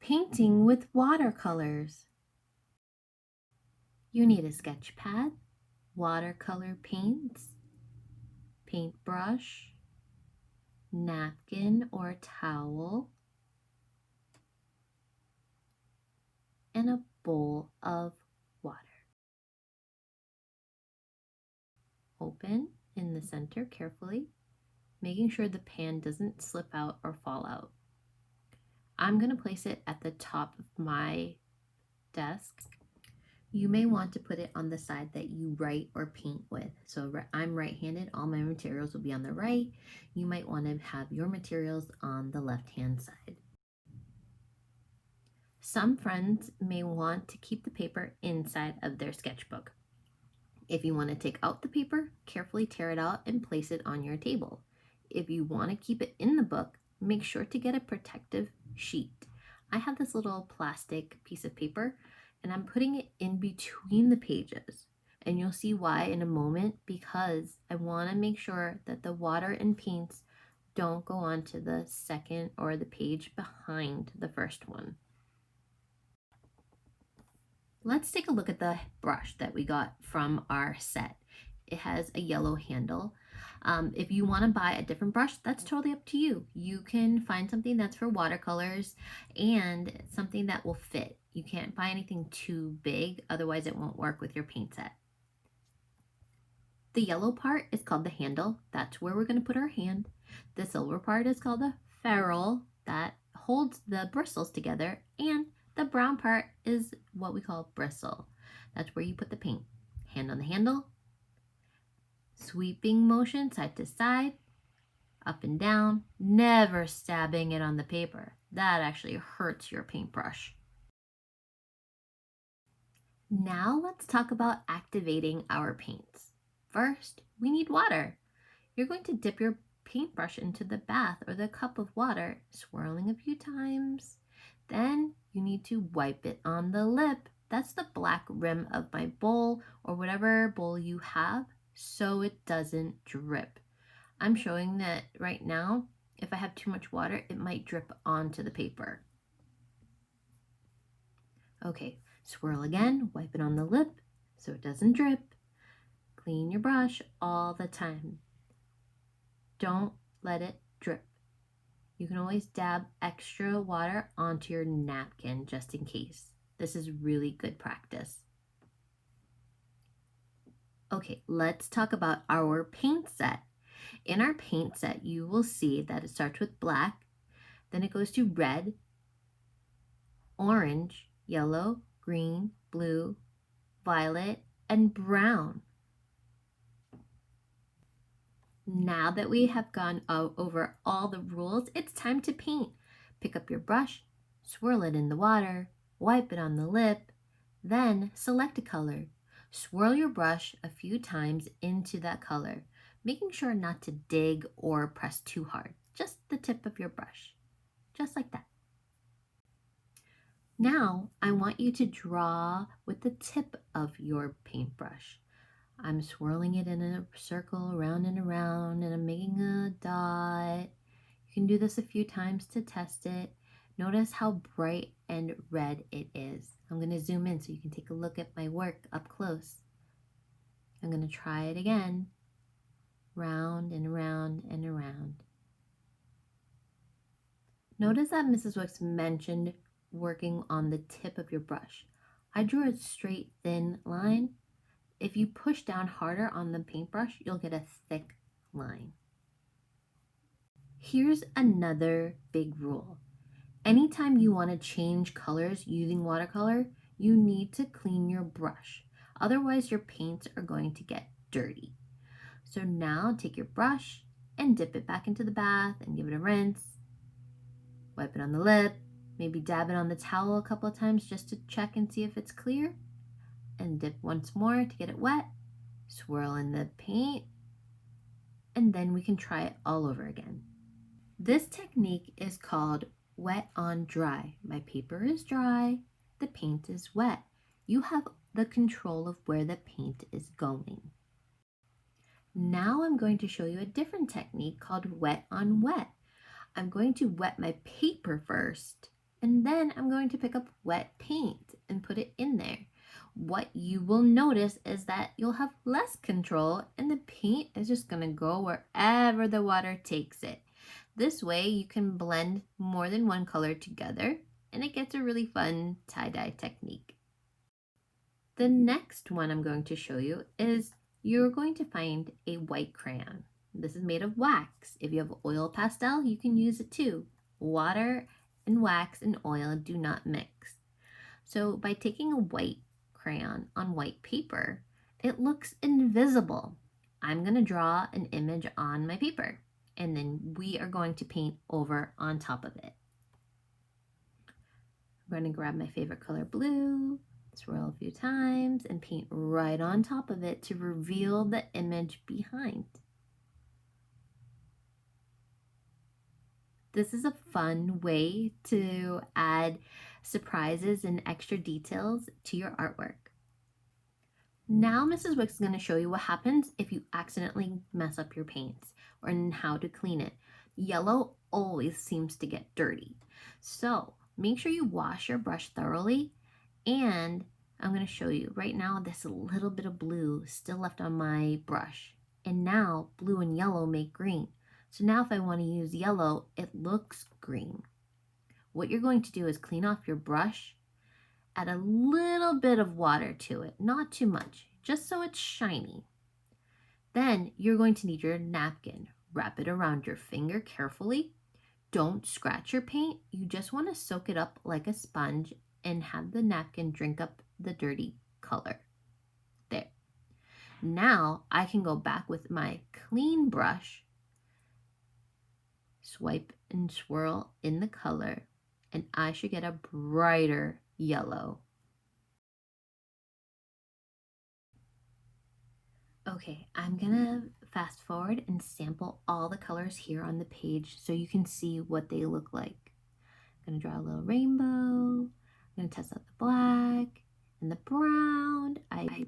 Painting with watercolors. You need a sketch pad, watercolor paints, paintbrush, napkin or towel, and a bowl of water. Open in the center carefully, making sure the pan doesn't slip out or fall out. I'm going to place it at the top of my desk. You may want to put it on the side that you write or paint with. So I'm right-handed, all my materials will be on the right. You might want to have your materials on the left-hand side. Some friends may want to keep the paper inside of their sketchbook. If you want to take out the paper, carefully tear it out and place it on your table. If you want to keep it in the book, make sure to get a protective sheet. I have this little plastic piece of paper and I'm putting it in between the pages. And you'll see why in a moment, because I want to make sure that the water and paints don't go onto the second or the page behind the first one. Let's take a look at the brush that we got from our set. It has a yellow handle. If you want to buy a different brush, that's totally up to you. You can find something that's for watercolors and something that will fit. You can't buy anything too big, otherwise it won't work with your paint set. The yellow part is called the handle. That's where we're going to put our hand. The silver part is called the ferrule. That holds the bristles together, and the brown part is what we call bristle. That's where you put the paint. Hand on the handle, sweeping motion side to side, up and down, never stabbing it on the paper. That actually hurts your paintbrush. Now let's talk about activating our paints. First, we need water. You're going to dip your paintbrush into the bath or the cup of water, swirling a few times. Then you need to wipe it on the lip. That's the black rim of my bowl or whatever bowl you have, so it doesn't drip. I'm showing that right now. If I have too much water, it might drip onto the paper. Okay, swirl again, wipe it on the lip so it doesn't drip. Clean your brush all the time. Don't let it drip. You can always dab extra water onto your napkin just in case. This is really good practice. Okay, let's talk about our paint set. In our paint set, you will see that it starts with black, then it goes to red, orange, yellow, green, blue, violet, and brown. Now that we have gone over all the rules, it's time to paint. Pick up your brush, swirl it in the water, wipe it on the lip, then select a color. Swirl your brush a few times into that color, making sure not to dig or press too hard, just the tip of your brush, just like that. Now, I want you to draw with the tip of your paintbrush. I'm swirling it in a circle around and around, and I'm making a dot. You can do this a few times to test it. Notice how bright and red it is. I'm going to zoom in so you can take a look at my work up close. I'm going to try it again. Round and around and around. Notice that Mrs. Wicks mentioned working on the tip of your brush. I drew a straight, thin line. If you push down harder on the paintbrush, you'll get a thick line. Here's another big rule. Anytime you want to change colors using watercolor, you need to clean your brush. Otherwise, your paints are going to get dirty. So now take your brush and dip it back into the bath and give it a rinse. Wipe it on the lip, maybe dab it on the towel a couple of times just to check and see if it's clear. And dip once more to get it wet, swirl in the paint, and then we can try it all over again. This technique is called wet on dry. My paper is dry, the paint is wet. You have the control of where the paint is going. Now I'm going to show you a different technique called wet on wet. I'm going to wet my paper first, And then I'm going to pick up wet paint and put it in there. What you will notice is that you'll have less control and the paint is just going to go wherever the water takes it. This way you can blend more than one color together and it gets a really fun tie-dye technique. The next one I'm going to show you is you're going to find a white crayon. This is made of wax. If you have oil pastel, you can use it too. Water and wax and oil do not mix. So by taking a white crayon on white paper, it looks invisible. I'm going to draw an image on my paper and then we are going to paint over on top of it. I'm going to grab my favorite color blue, swirl a few times, and paint right on top of it to reveal the image behind. This is a fun way to add surprises and extra details to your artwork. Now Mrs. Wicks is going to show you what happens if you accidentally mess up your paints and how to clean it. Yellow always seems to get dirty. So make sure you wash your brush thoroughly, and I'm going to show you right now there's a little bit of blue still left on my brush, and now blue and yellow make green. So now if I want to use yellow, it looks green. What you're going to do is clean off your brush, add a little bit of water to it, not too much, just so it's shiny. Then you're going to need your napkin. Wrap it around your finger carefully. Don't scratch your paint. You just want to soak it up like a sponge and have the napkin drink up the dirty color. There. Now I can go back with my clean brush, swipe and swirl in the color, and I should get a brighter yellow. Okay, I'm gonna fast forward and sample all the colors here on the page so you can see what they look like. I'm gonna draw a little rainbow. I'm gonna test out the black and the brown. I'm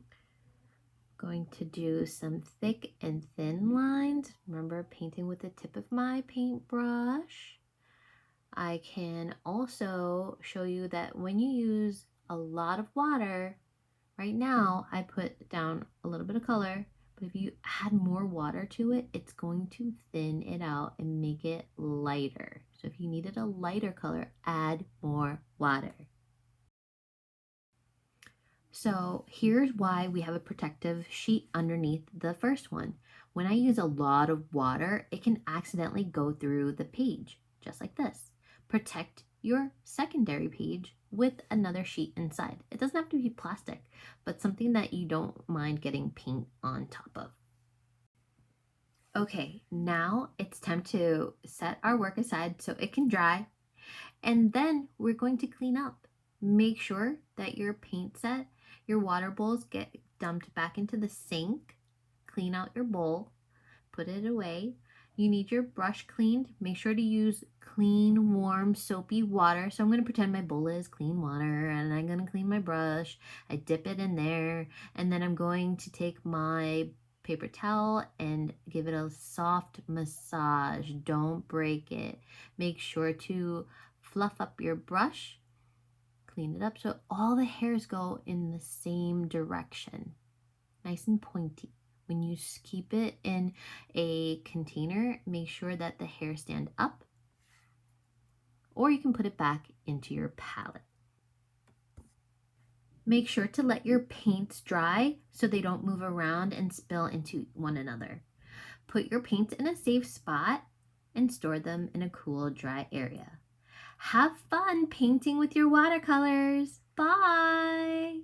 going to do some thick and thin lines. Remember, painting with the tip of my paintbrush. I can also show you that when you use a lot of water, right now I put down a little bit of color, but if you add more water to it, it's going to thin it out and make it lighter. So if you needed a lighter color, add more water. So here's why we have a protective sheet underneath the first one. When I use a lot of water, it can accidentally go through the page, just like this. Protect your secondary page with another sheet inside. It doesn't have to be plastic, but something that you don't mind getting paint on top of. Okay, now it's time to set our work aside so it can dry, and then we're going to clean up. Make sure that your paint set, your water bowls get dumped back into the sink. Clean out your bowl, put it away. You need your brush cleaned. Make sure to use clean, warm, soapy water. So I'm going to pretend my bowl is clean water and I'm going to clean my brush. I dip it in there, and then I'm going to take my paper towel and give it a soft massage. Don't break it. Make sure to fluff up your brush. Clean it up so all the hairs go in the same direction. Nice and pointy. When you keep it in a container, make sure that the hairs stand up, or you can put it back into your palette. Make sure to let your paints dry so they don't move around and spill into one another. Put your paints in a safe spot and store them in a cool, dry area. Have fun painting with your watercolors. Bye!